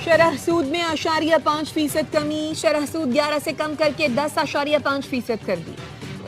शरह सूद में 8.5% कमी, शरह सूद 11 से कम करके 10.5% कर दी।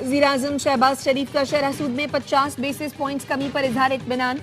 वज़ीर-ए-आज़म शहबाज शरीफ का शरह सूद में 50 बेसिस पॉइंट्स कमी पर इजहार इत्मीनान।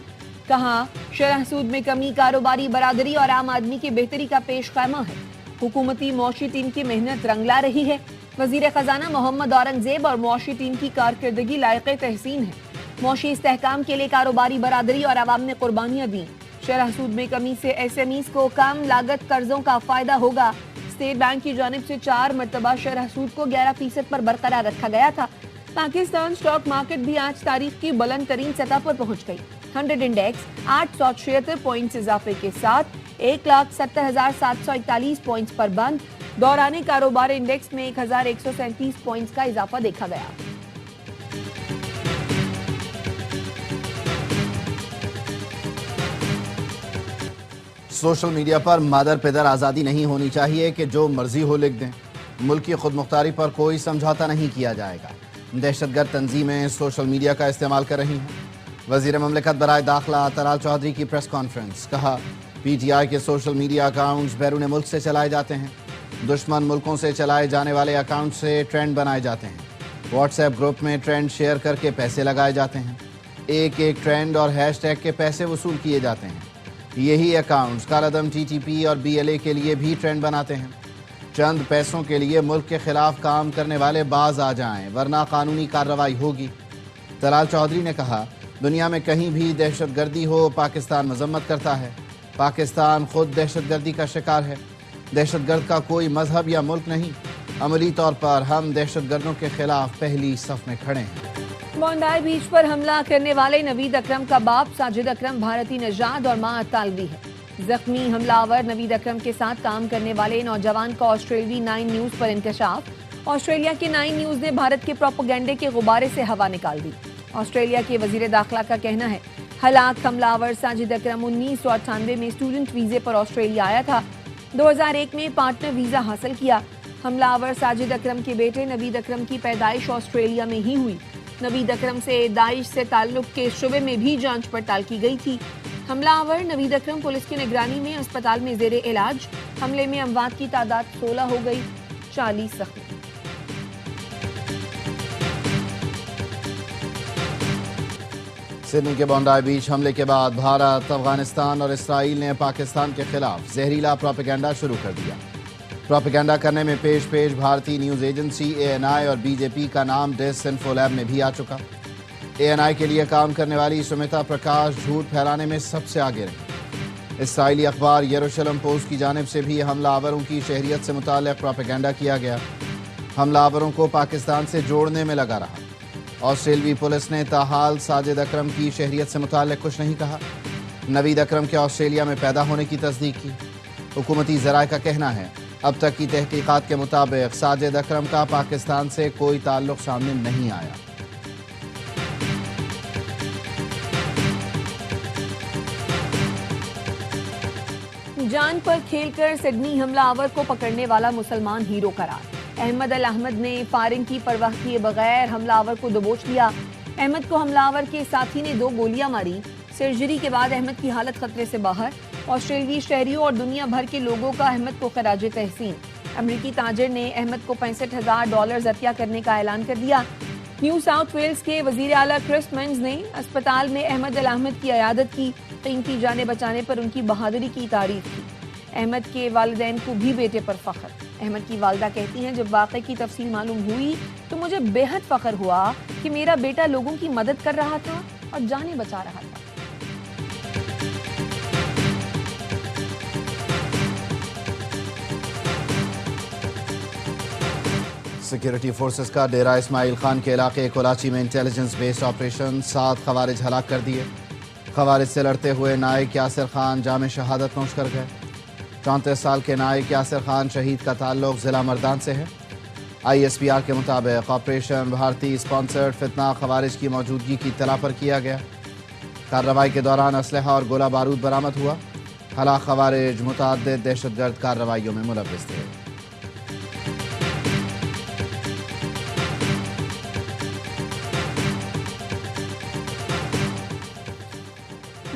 कहा, शरह सूद में कमी कारोबारी बरादरी और आम आदमी की बेहतरी का पेश ख़ैमा है। हुकूमती मुआशी टीम की मेहनत रंग ला रही है। वज़ीर ख़जाना मोहम्मद औरंगज़ेब और मुआशी टीम की कारकर्दगी लायक़े तहसीन है। मुआशी इस्तेहकाम के लिए कारोबारी बरादरी और आवाम ने कुर्बानियाँ दी। शरह सूद में कमी से SMEs को कम लागत कर्जों का फायदा होगा। स्टेट बैंक की जानिब से 4 मरतबा शरह सूद को 11% पर बरकरार रखा गया था। पाकिस्तान स्टॉक मार्केट भी आज तारीख की बुलंद तरीन सतह पर पहुंच गई। 100 इंडेक्स 876 पॉइंट्स इजाफे के साथ 1,70,741 पॉइंट्स पर बंद। दौराने कारोबार इंडेक्स में 1,137 पॉइंट्स का इजाफा देखा गया। सोशल मीडिया पर मादर पिदर आज़ादी नहीं होनी चाहिए कि जो मर्जी हो लिख दें। मुल्क की खुद मुख्तारी पर कोई समझौता नहीं किया जाएगा। दहशतगर्द तंजीमें सोशल मीडिया का इस्तेमाल कर रही हैं। वज़ीर ममलिकत बराए दाखिला तलाल चौधरी की प्रेस कॉन्फ्रेंस। कहा, PTI के सोशल मीडिया अकाउंट्स बैरून मुल्क से चलाए जाते हैं। दुश्मन मुल्कों से चलाए जाने वाले अकाउंट से ट्रेंड बनाए जाते हैं। व्हाट्सएप ग्रुप में ट्रेंड शेयर करके पैसे लगाए जाते हैं। एक एक ट्रेंड और हैशटैग के पैसे वसूल किए जाते हैं। यही अकाउंट्स कालादम TTP और BLA के लिए भी ट्रेंड बनाते हैं। चंद पैसों के लिए मुल्क के खिलाफ काम करने वाले बाज आ जाएं, वरना कानूनी कार्रवाई होगी। तलाल चौधरी ने कहा, दुनिया में कहीं भी दहशतगर्दी हो, पाकिस्तान मजम्मत करता है। पाकिस्तान खुद दहशतगर्दी का शिकार है। दहशतगर्द का कोई मजहब या मुल्क नहीं। अमली तौर पर हम दहशतगर्दों के खिलाफ पहली सफ में खड़े हैं। बोंडाई बीच पर हमला करने वाले नवीद अकरम का बाप साजिद अकरम भारतीय नजाद और मां अतालवी है। जख्मी हमलावर नवीद अकरम के साथ काम करने वाले नौजवान का ऑस्ट्रेलियाई 9 न्यूज पर इंकशाफ। ऑस्ट्रेलिया के 9 न्यूज ने भारत के प्रोपेगेंडे के गुब्बारे से हवा निकाल दी। ऑस्ट्रेलिया के वजीर दाखिला का कहना है, हलाक हमलावर साजिद अकरम 1998 में स्टूडेंट वीजे पर ऑस्ट्रेलिया आया था। 2001 में पार्टनर वीजा हासिल किया। हमलावर साजिद अकरम के बेटे नवीद अकरम की पैदाइश ऑस्ट्रेलिया में ही हुई। नवीद अकरम से दाइश से ताल्लुक के शुबे में भी जांच पड़ताल की गई थी। हमलावर नवीद अकरम पुलिस की निगरानी में अस्पताल में जेरे इलाज। हमले में अमवात की तादाद 16 हो गई, 40 जख्मी। सिडनी के बोंडाई बीच हमले के बाद भारत, अफगानिस्तान और इसराइल ने पाकिस्तान के खिलाफ जहरीला प्रोपेगेंडा शुरू कर दिया। प्रोपेगेंडा करने में पेश भारतीय न्यूज़ एजेंसी ANI और BJP का नाम डिसइंफोलैब में भी आ चुका। ANI के लिए काम करने वाली सुमिता प्रकाश झूठ फैलाने में सबसे आगे रही। इसराइली अखबार यरूशलेम पोस्ट की जानिब से भी हमलावरों की शहरियत से मुताल्लिक़ प्रोपेगेंडा किया गया। हमलावरों को पाकिस्तान से जोड़ने में लगा रहा। ऑस्ट्रेलवी पुलिस ने ताहाल साजिद अकरम की शहरियत से मुताल्लिक़ कुछ नहीं कहा। नवीद अकरम के ऑस्ट्रेलिया में पैदा होने की तस्दीक की। हुकूमती ज़राए का कहना है, अब तक की तहकीकात के मुताबिक साजिद अकरम का पाकिस्तान से कोई ताल्लुक सामने नहीं आया। जान पर खेलकर सिडनी हमलावर को पकड़ने वाला मुसलमान हीरो करार। अहमद अल अहमद ने फायरिंग की परवाह किए बगैर हमलावर को दबोच लिया। अहमद को हमलावर के साथी ने 2 गोलियां मारी। सर्जरी के बाद अहमद की हालत खतरे से बाहर। ऑस्ट्रेलियाई शहरियों और दुनिया भर के लोगों का अहमद को खराजे तहसीन। अमरीकी ताजिर ने अहमद को $65,000 अतिया करने का ऐलान कर दिया। न्यू साउथ वेल्स के वजीर आला क्रिस मिन्स ने अस्पताल में अहमद अल अहमद की अयादत की। कीमती जाने बचाने पर उनकी बहादुरी की तारीफ की। अहमद के वालिदैन को भी बेटे पर फख्र। अहमद की वालदा कहती हैं, जब वाक़े की तफसील मालूम हुई तो मुझे बेहद फख्र हुआ कि मेरा बेटा लोगों की मदद कर रहा था और जाने बचा रहा था। सिक्योरिटी फोर्सेस का डेरा इस्माइल खान के इलाके कराची में इंटेलिजेंस बेस्ड ऑपरेशन, 7 खवारिज हलाक कर दिए। खवारिज से लड़ते हुए नायक यासिर खान जाम शहादत नोश कर गए। 34 साल के नायक यासिर खान शहीद का ताल्लुक जिला मर्दान से है। ISPR के मुताबिक ऑपरेशन भारतीय स्पॉन्सर्ड फितना खवारिज की मौजूदगी की इत्तला पर किया गया। कार्रवाई के दौरान असलहा और गोला बारूद बरामद हुआ। हलाक खवारिज मुतअद्दिद दहशतगर्द कार्रवाइयों में मुलव्विस थे।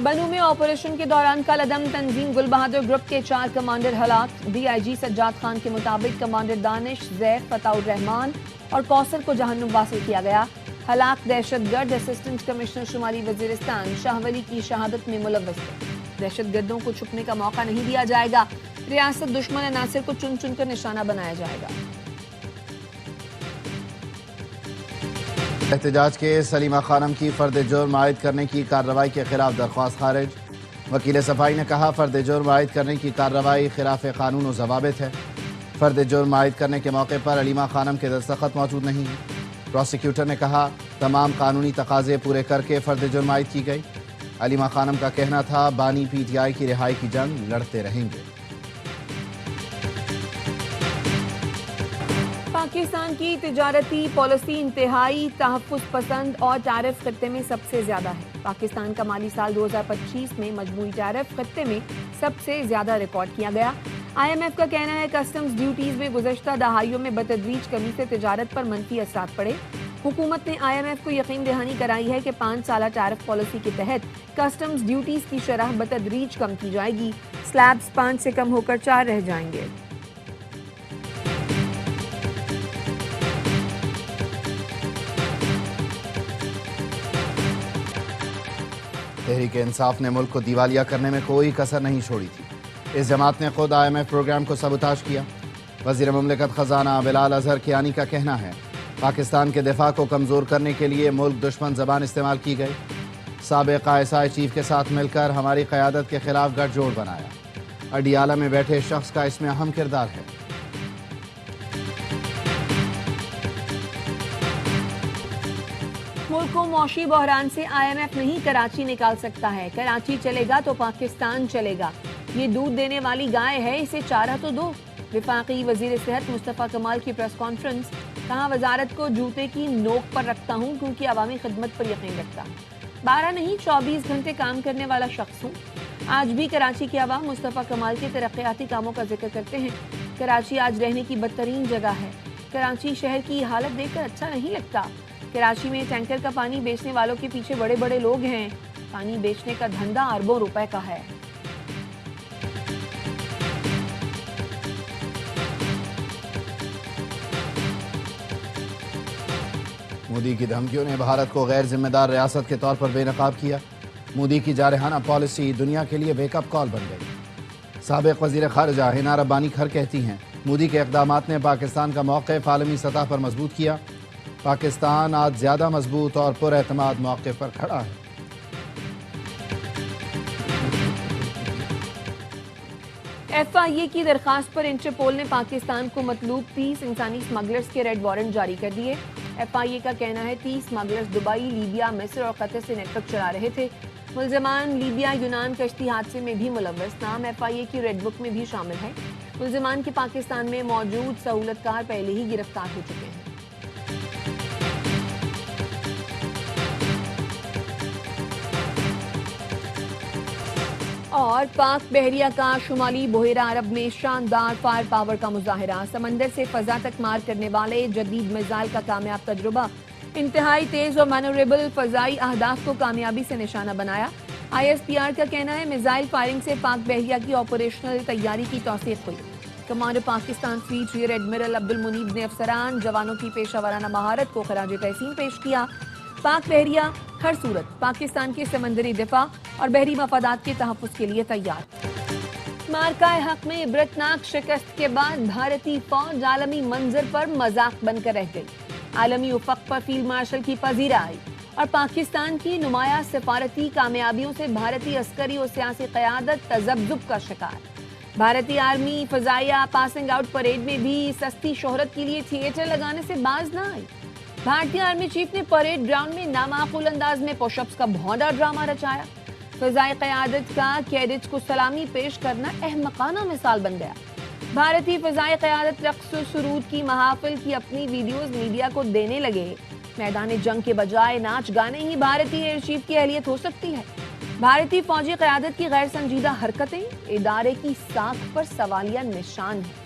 बनू में ऑपरेशन के दौरान कल अदम तंजीम गुल बहादुर ग्रुप के 4 कमांडर हलाक। DIG सज्जाद खान के मुताबिक कमांडर दानिश, जैद, फताउर रहमान और कौसर को जहन्नुम वासिल किया गया। हलाक दहशतगर्द असिस्टेंट कमिश्नर शुमाली वजीरिस्तान शाहवली की शहादत में मुलव्वस थे। दहशतगर्दों को छुपने का मौका नहीं दिया जाएगा। रियासत दुश्मन अनासिर को चुन चुन कर निशाना बनाया जाएगा। एहतजाज के सलीमा खानम की फर्द जुर्म आयद करने की कार्रवाई के खिलाफ दरख्वास्त खारिज। वकील सफाई ने कहा फर्द जुर्म आयद करने की कार्रवाई खिलाफ कानून और ज़वाबित है। फर्द जुर्म आयद करने के मौके पर अलीमा खानम के दस्तखत मौजूद नहीं है। प्रोसिक्यूटर ने कहा तमाम कानूनी तकाजे पूरे करके फर्द जुर्म आयद की गई। अलीमा खानम का कहना था बानी PTI की रिहाई की जंग लड़ते रहेंगे। पाकिस्तान की तिजारती पॉलिसी इंतहाई तहफ़्फ़ुज़ पसंद और टैरिफ खत्ते में सबसे ज़्यादा है। पाकिस्तान का माली साल 2025 में मजमूई टैरिफ खत्ते में सबसे ज़्यादा रिकॉर्ड किया गया। IMF का कहना है कस्टम्स ड्यूटीज़ में गुज़श्ता दहाइयों में बतदरीज कमी से तिजारत पर मनफी असरात पड़े। हुकूमत ने IMF को यकीन दहानी कराई है कि 5 साला टैरिफ पॉलिसी के तहत कस्टम्स ड्यूटीज़ की शरह बतदरीज कम की जाएगी। स्लैब्स 5 से कम होकर 4 रह जाएंगे। तहरीक इंसाफ ने मुल्क को दिवालिया करने में कोई कसर नहीं छोड़ी थी। इस जमात ने खुद IMF प्रोग्राम को सबूताज किया। वज़ीर मुमलिकत ख़जाना बिलाल अज़हर कियानी का कहना है पाकिस्तान के दिफा को कमज़ोर करने के लिए मुल्क दुश्मन ज़बान इस्तेमाल की गई। साबिक़ ISI चीफ के साथ मिलकर हमारी क़यादत के खिलाफ गठजोड़ बनाया। अडियाला में बैठे शख्स का इसमें अहम किरदार है। मुल्क को मौशी बहरान से IMF नहीं कराची निकाल सकता है। कराची चलेगा तो पाकिस्तान चलेगा। ये दूध देने वाली गाय है, इसे चारा तो दो। विफाकी वजीर सेहत मुस्तफ़ा कमाल की प्रेस कॉन्फ्रेंस। कहा वजारत को जूते की नोक पर रखता हूँ क्योंकि अवामी खिदमत पर यकीन रखता हूँ। 12 नहीं 24 घंटे काम करने वाला शख्स हूँ। आज भी कराची की आवाम मुस्तफ़ा कमाल के तरक्याती कामों का जिक्र करते हैं। कराची आज रहने की बदतरीन जगह है। कराची शहर की हालत देखकर अच्छा नहीं लगता। कराची में टैंकर का पानी बेचने वालों के पीछे बड़े बड़े लोग हैं। पानी बेचने का धंधा अरबों रुपए का है। मोदी की धमकियों ने भारत को गैर जिम्मेदार रियासत के तौर पर बेनकाब किया। मोदी की जारहाना पॉलिसी दुनिया के लिए वेकअप कॉल बन गई। साबिक़ वज़ीर ख़ारिजा हिना रब्बानी खर कहती हैं मोदी के इक़दामात ने पाकिस्तान का मौक़िफ़ आलमी सतह पर मजबूत किया। पाकिस्तान आज ज़्यादा मजबूत और पुरएतमाद मौक़िफ़ पर खड़ा है। FIA की दरखास्त पर इंटरपोल ने पाकिस्तान को मतलूब 30 इंसानी स्मगलर्स के रेड वारंट जारी कर दिए। FIA का कहना है 30 स्मगलर्स दुबई, लीबिया, मिस्र और कतर से नेटवर्क चला रहे थे। मुल्ज़िमान लीबिया यूनान कश्ती हादसे में भी मुलव्वस। नाम FIA की रेड बुक में भी शामिल है। मुल्ज़िमान के पाकिस्तान में मौजूद सहूलतकार पहले ही गिरफ्तार हो चुके हैं। और पाक बहरिया का शुमाली बहेरा अरब में शानदार फायर पावर का मुजाहिरा। समंदर से फजा तक मार करने वाले जदीद मिसाइल का कामयाब तजुर्बा। इंतहाई तेज और मैनोरेबल फजाई अहदाफ को कामयाबी से निशाना बनाया। ISPR का कहना है मिसाइल फायरिंग से पाक बहरिया की ऑपरेशनल तैयारी की तौसीक हुई। Commander Pakistan fleet rear admiral Abdul Munib ने अफसरान जवानों की पेशा वराना महारत को खराज तहसीन पेश किया। पाक बहरिया हर सूरत पाकिस्तान के समंदरी दिफा और बहरी मफादात के तहफ़्फ़ुज़ के लिए तैयार। मार्का हक में इबरतनाक शिकस्त के बाद भारतीय फौज आलमी मंजर पर मजाक बनकर रह गई। आलमी उफक पर फील्ड मार्शल की पजीरा आई और पाकिस्तान की नुमाया सिफारती कामयाबियों से भारतीय अस्करी और सियासी क़यादत तज़ब्ज़ुब का शिकार। भारतीय आर्मी फ़ज़ाइया पासिंग आउट परेड में भी सस्ती शोहरत के लिए थिएटर लगाने से बाज ना आई। भारतीय आर्मी चीफ ने परेड ग्राउंड में नामाकूल अंदाज में पुशअप्स का भौंडा ड्रामा रचाया। फ़ज़ाई क़यादत का कैडेट्स को सलामी पेश करना अहमकाना मिसाल बन गया। भारतीय फ़ज़ाई क़यादत रक़्स और सुरूद की महाफिल की अपनी वीडियोस मीडिया को देने लगे। मैदान जंग के बजाय नाच गाने ही भारतीय एयर चीफ की अहलियत हो सकती है। भारतीय फौजी क़यादत की गैर संजीदा हरकतें इदारे की साख पर सवालिया निशान है।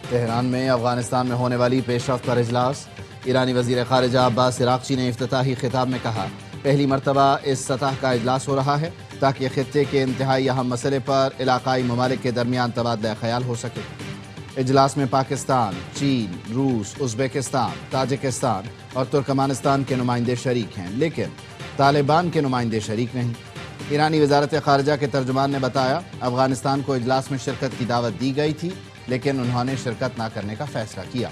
तेहरान में अफगानिस्तान में होने वाली पेशरफ्त पर इजलास। ایرانی وزیر خارجہ عباس عراقچی نے افتتاحی خطاب میں کہا پہلی مرتبہ اس سطح کا اجلاس ہو رہا ہے تاکہ خطے کے انتہائی اہم مسئلے پر علاقائی ممالک کے درمیان تبادلہ خیال ہو سکے۔ اجلاس میں پاکستان، چین، روس، ازبکستان، تاجکستان اور ترکمانستان کے نمائندے شریک ہیں، لیکن طالبان کے نمائندے شریک نہیں۔ ایرانی وزارت خارجہ کے ترجمان نے بتایا افغانستان کو اجلاس میں شرکت کی دعوت دی گئی تھی لیکن انہوں نے شرکت نہ کرنے کا فیصلہ کیا۔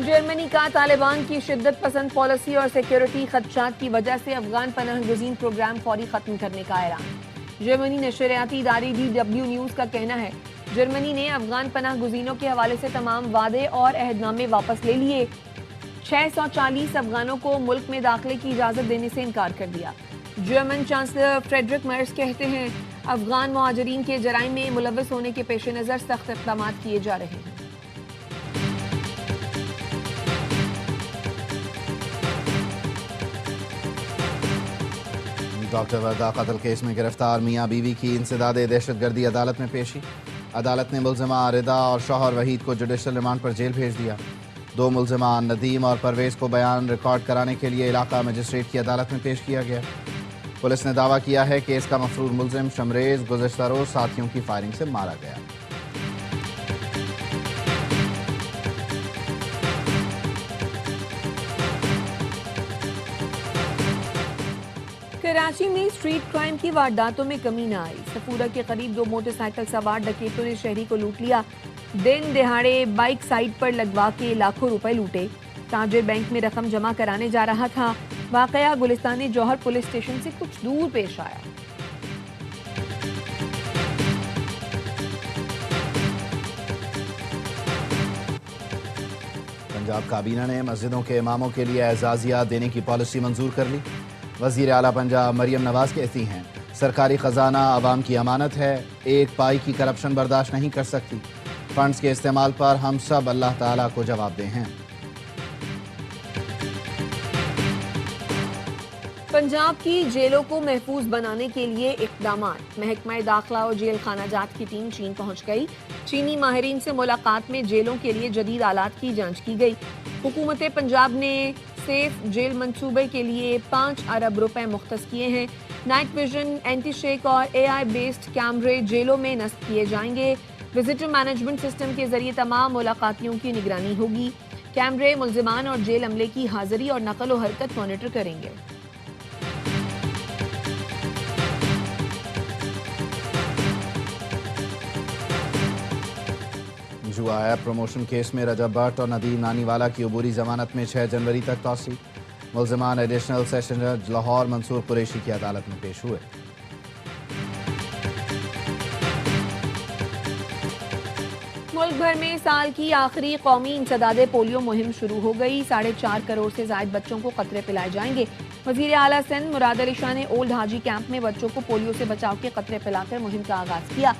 جرمنی کا طالبان کی شدت پسند پالیسی اور سیکیورٹی خدشات کی وجہ سے افغان پناہ گزین پروگرام فوری ختم کرنے کا اعلان۔ جرمنی نشریاتی ادارے DW نیوز کا کہنا ہے جرمنی نے افغان پناہ گزینوں کے حوالے سے تمام وعدے اور عہد نامے واپس لے لیے۔ 640 افغانوں کو ملک میں داخلے کی اجازت دینے سے انکار کر دیا۔ جرمن چانسلر فریڈرک مرز کہتے ہیں افغان مہاجرین کے جرائم میں ملوث ہونے کے پیش نظر سخت اقدامات کیے جا رہے ہیں۔ ڈاکٹر وردہ قتل کیس میں گرفتار میاں بیوی کی انسداد دہشت گردی عدالت میں پیشی۔ عدالت نے ملزمہ رضا اور شوہر وحید کو جوڈیشل ریمانڈ پر جیل بھیج دیا۔ دو ملزمان ندیم اور پرویز کو بیان ریکارڈ کرانے کے لیے علاقہ مجسٹریٹ کی عدالت میں پیش کیا گیا۔ پولیس نے دعویٰ کیا ہے کہ اس کا مفرور ملزم شمریز گزشتہ روز ساتھیوں کی فائرنگ سے مارا گیا۔ کراچی میں اسٹریٹ کرائم کی وارداتوں میں کمی نہ آئی۔ سفورہ کے قریب 2 موٹر سائیکل سوار ڈکیتوں نے شہری کو لوٹ لیا۔ دن دہاڑے بائک سائٹ پر لگوا کے لاکھوں روپے لوٹے۔ تاجر بینک میں رقم جمع کرانے جا رہا تھا۔ واقعہ گلستان جوہر پولیس اسٹیشن سے کچھ دور پیش آیا۔ پنجاب کابینہ نے مسجدوں کے اماموں کے لیے اعزازیات دینے کی پالیسی منظور کر لی۔ وزیر اعلیٰ پنجاب مریم نواز کہتی ہیں سرکاری خزانہ عوام کی امانت ہے، ایک پائی کی کرپشن برداشت نہیں کر سکتی۔ فنڈز کے استعمال پر ہم سب اللہ تعالیٰ کو جواب دہ ہیں۔ پنجاب کی جیلوں کو محفوظ بنانے کے لیے اقدامات۔ محکمہ داخلہ اور جیل خانہ جات کی ٹیم چین پہنچ گئی۔ چینی ماہرین سے ملاقات میں جیلوں کے لیے جدید آلات کی جانچ کی گئی۔ حکومت پنجاب نے سیف جیل منصوبے کے لیے 5 ارب روپے مختص کیے ہیں۔ نائٹ ویژن، اینٹی شیک اور AI بیسڈ کیمرے جیلوں میں نصب کیے جائیں گے۔ وزٹر مینجمنٹ سسٹم کے ذریعے تمام ملاقاتیوں کی نگرانی ہوگی۔ کیمرے ملزمان اور جیل عملے کی حاضری اور نقل و حرکت مانیٹر کریں گے۔ جوا ایپ پروموشن کیس میں رجب بٹ اور ندیم نانی والا کی عبوری ضمانت میں 6 جنوری تک توسیع۔ ملزمان ایڈیشنل سیشن جج لاہور منصور قریشی کی عدالت میں پیش ہوئے۔ ملک بھر میں سال کی آخری قومی انسداد پولیو مہم شروع ہو گئی۔ 4.5 کروڑ سے زائد بچوں کو قطرے پلائے جائیں گے۔ وزیر اعلیٰ سندھ مراد علی شاہ نے اولڈ حاجی کیمپ میں بچوں کو پولیو سے بچاؤ کے قطرے پلا کر مہم کا آغاز کیا۔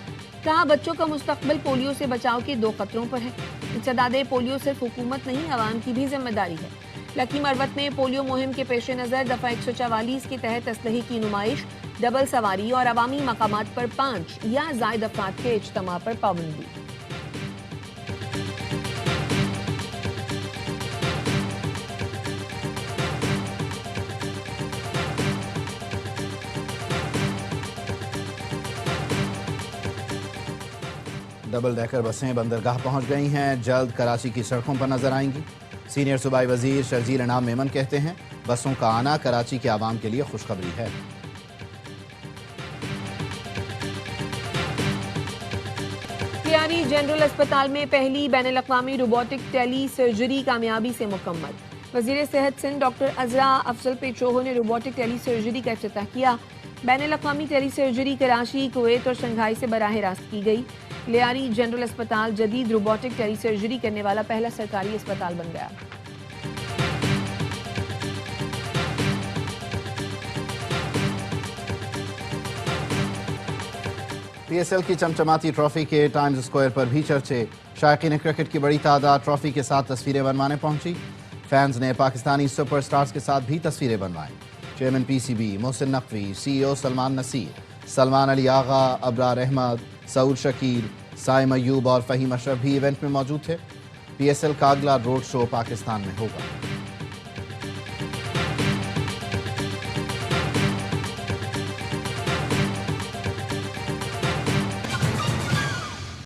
کہا بچوں کا مستقبل پولیو سے بچاؤ کے 2 قطروں پر ہے۔ انسداد پولیو صرف حکومت نہیں، عوام کی بھی ذمہ داری ہے۔ لکی مروت میں پولیو مہم کے پیش نظر دفعہ 144 کے تحت اسلحے کی نمائش، ڈبل سواری اور عوامی مقامات پر 5 یا زائد افراد کے اجتماع پر پابندی۔ ڈبل ڈیکر بسیں بندرگاہ پہنچ گئی ہیں، جلد کراچی کی سڑکوں پر نظر آئیں گی۔ سینئر صوبائی وزیر شرجیل انعام میمن کہتے ہیں بسوں کا آنا کراچی کے عوام کے لیے خوشخبری ہے۔ لیاری جنرل اسپتال میں پہلی بین الاقوامی روبوٹک ٹیلی سرجری کامیابی سے مکمل۔ وزیر صحت سندھ ڈاکٹر عزرا افضل پیچوہو نے روبوٹک ٹیلی سرجری کا افتتاح کیا۔ بین الاقوامی ٹیلی سرجری کراچی، کویت اور شنگھائی سے براہ راست کی گئی۔ لیاری جنرل اسپتال جدید روبوٹک ٹیلی سرجری کرنے والا پہلا سرکاری اسپتال بن گیا۔ PSL کی چمچماتی ٹرافی کے ٹائمز اسکوائر پر بھی چرچے۔ شائقین کرکٹ کی بڑی تعداد ٹرافی کے ساتھ تصویریں بنوانے پہنچی۔ فینز نے پاکستانی سپر سٹارز کے ساتھ بھی تصویریں بنوائیں۔ Chairman PCB Mohsin Naqvi, CEO Salman Naseer, Salman Ali آغا، ابرار احمد، سعود شکیل، سائم ایوب اور فہیم اشرف بھی ایونٹ میں موجود تھے۔ پی ایس ایل کا اگلا روڈ شو پاکستان میں ہوگا۔